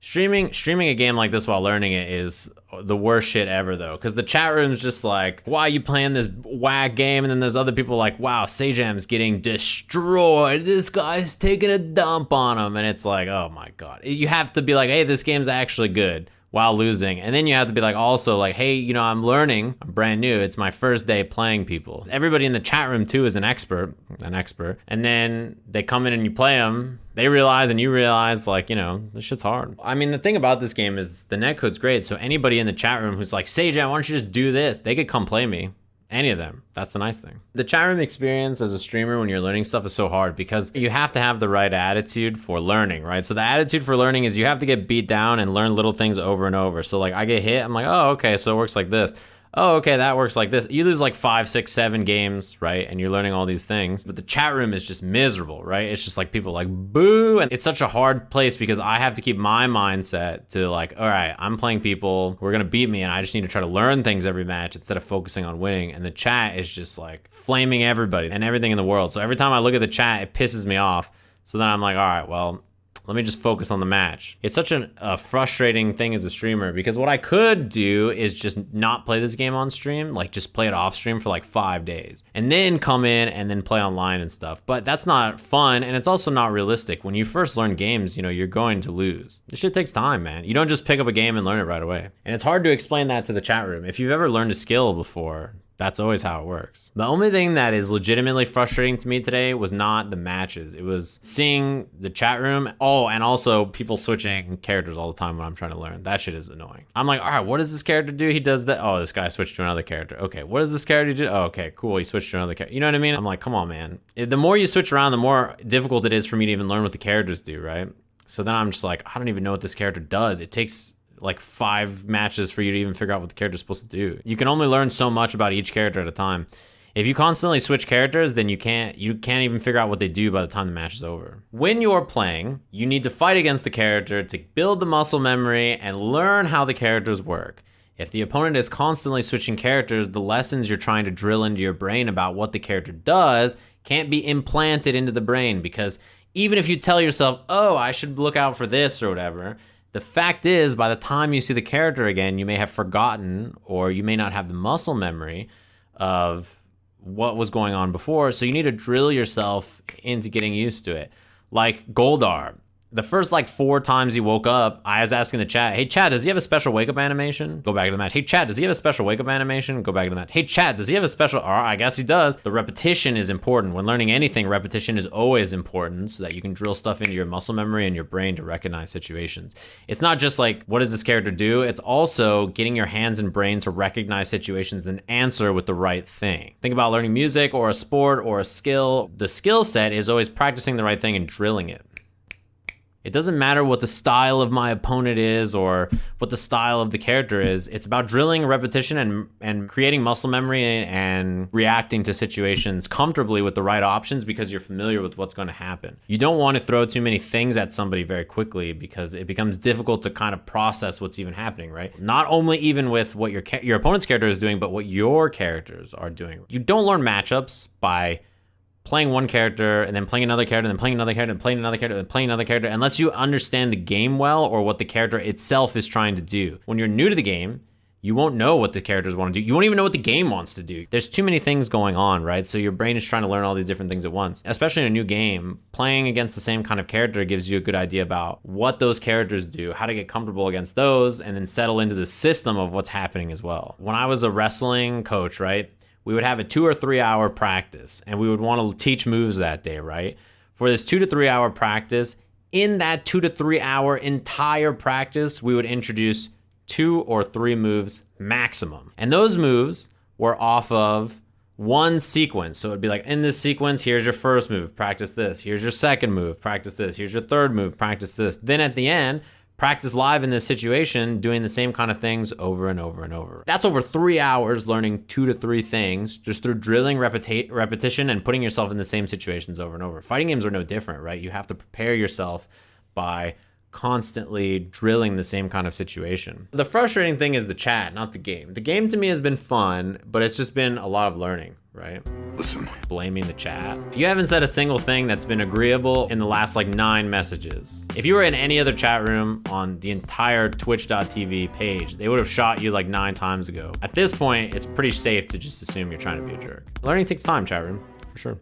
Streaming a game like this while learning it is the worst shit ever, though, because the chat room's just like, why are you playing this whack game? And then there's other people like, wow, Sajam's getting destroyed, this guy's taking a dump on him, and it's like, oh my god. You have to be like, hey, this game's actually good, while losing. And then you have to be like, also like, hey, you know, I'm learning, I'm brand new, it's my first day playing people. Everybody in the chat room too is an expert. And then they come in and you play them, they realize and you realize, like, you know, this shit's hard. I mean, the thing about this game is the netcode's great, so anybody in the chat room who's like, Sajam, why don't you just do this? They could come play me. Any of them. That's the nice thing. The chat room experience as a streamer when you're learning stuff is so hard because you have to have the right attitude for learning, right? So the attitude for learning is you have to get beat down and learn little things over and over. So like I get hit, I'm like, oh, okay, so it works like this. Oh, okay, that works like this. You lose like 5, 6, 7 games, right? And you're learning all these things. But the chat room is just miserable, right? It's just like people like, boo. And it's such a hard place because I have to keep my mindset to like, all right, I'm playing people who are going to beat me and I just need to try to learn things every match instead of focusing on winning. And the chat is just like flaming everybody and everything in the world. So every time I look at the chat, it pisses me off. So then I'm like, all right, well, let me just focus on the match. It's such a frustrating thing as a streamer because what I could do is just not play this game on stream, like just play it off stream for like 5 days and then come in and then play online and stuff. But that's not fun and it's also not realistic. When you first learn games, you know, you're going to lose. This shit takes time, man. You don't just pick up a game and learn it right away. And it's hard to explain that to the chat room. If you've ever learned a skill before, that's always how it works. The only thing that is legitimately frustrating to me today was not the matches. It was seeing the chat room. Oh, and also people switching characters all the time when I'm trying to learn. That shit is annoying. I'm like, all right, what does this character do? He does that. Oh, this guy switched to another character. Okay, what does this character do? Oh, okay, cool. He switched to another character. You know what I mean? I'm like, come on, man. The more you switch around, the more difficult it is for me to even learn what the characters do, right? So then I'm just like, I don't even know what this character does. It takes like 5 matches for you to even figure out what the character's supposed to do. You can only learn so much about each character at a time. If you constantly switch characters, then you can't even figure out what they do by the time the match is over. When you're playing, you need to fight against the character to build the muscle memory and learn how the characters work. If the opponent is constantly switching characters, the lessons you're trying to drill into your brain about what the character does can't be implanted into the brain, because even if you tell yourself, oh, I should look out for this or whatever, the fact is, by the time you see the character again, you may have forgotten, or you may not have the muscle memory of what was going on before, so you need to drill yourself into getting used to it. Like Goldar. The first like 4 times he woke up, I was asking the chat, hey chat, does he have a special wake up animation? Go back to the match. Hey chat, does he have a special wake up animation? Go back to the match. Hey chat, does he have a special, I guess he does. The repetition is important. When learning anything, repetition is always important so that you can drill stuff into your muscle memory and your brain to recognize situations. It's not just like, what does this character do? It's also getting your hands and brain to recognize situations and answer with the right thing. Think about learning music or a sport or a skill. The skill set is always practicing the right thing and drilling it. It doesn't matter what the style of my opponent is or what the style of the character is. It's about drilling repetition and creating muscle memory and reacting to situations comfortably with the right options because you're familiar with what's going to happen. You don't want to throw too many things at somebody very quickly because it becomes difficult to kind of process what's even happening, right? Not only even with what your opponent's character is doing, but what your characters are doing. You don't learn matchups by playing one character and then playing another character and then playing another character and playing another character and playing another character unless you understand the game well or what the character itself is trying to do. When you're new to the game, you won't know what the characters want to do. You won't even know what the game wants to do. There's too many things going on, right? So your brain is trying to learn all these different things at once. Especially in a new game, playing against the same kind of character gives you a good idea about what those characters do, how to get comfortable against those, and then settle into the system of what's happening as well. When I was a wrestling coach, right, we would have a 2 or 3 hour practice and we would want to teach moves that day, right? For this 2 to 3 hour practice, in that 2 to 3 hour entire practice, we would introduce 2 or 3 moves maximum. And those moves were off of one sequence. So it'd be like, in this sequence, here's your first move, practice this. Here's your second move, practice this. Here's your third move, practice this. Then at the end, practice live in this situation, doing the same kind of things over and over and over. That's over 3 hours learning 2 to 3 things just through drilling repetition and putting yourself in the same situations over and over. Fighting games are no different, right? You have to prepare yourself by constantly drilling the same kind of situation. The frustrating thing is the chat, not the game. The game to me has been fun, but it's just been a lot of learning, right? Listen. Blaming the chat. You haven't said a single thing that's been agreeable in the last like 9 messages. If you were in any other chat room on the entire twitch.tv page, they would have shot you like 9 times ago. At this point, it's pretty safe to just assume you're trying to be a jerk. Learning takes time, chat room, for sure.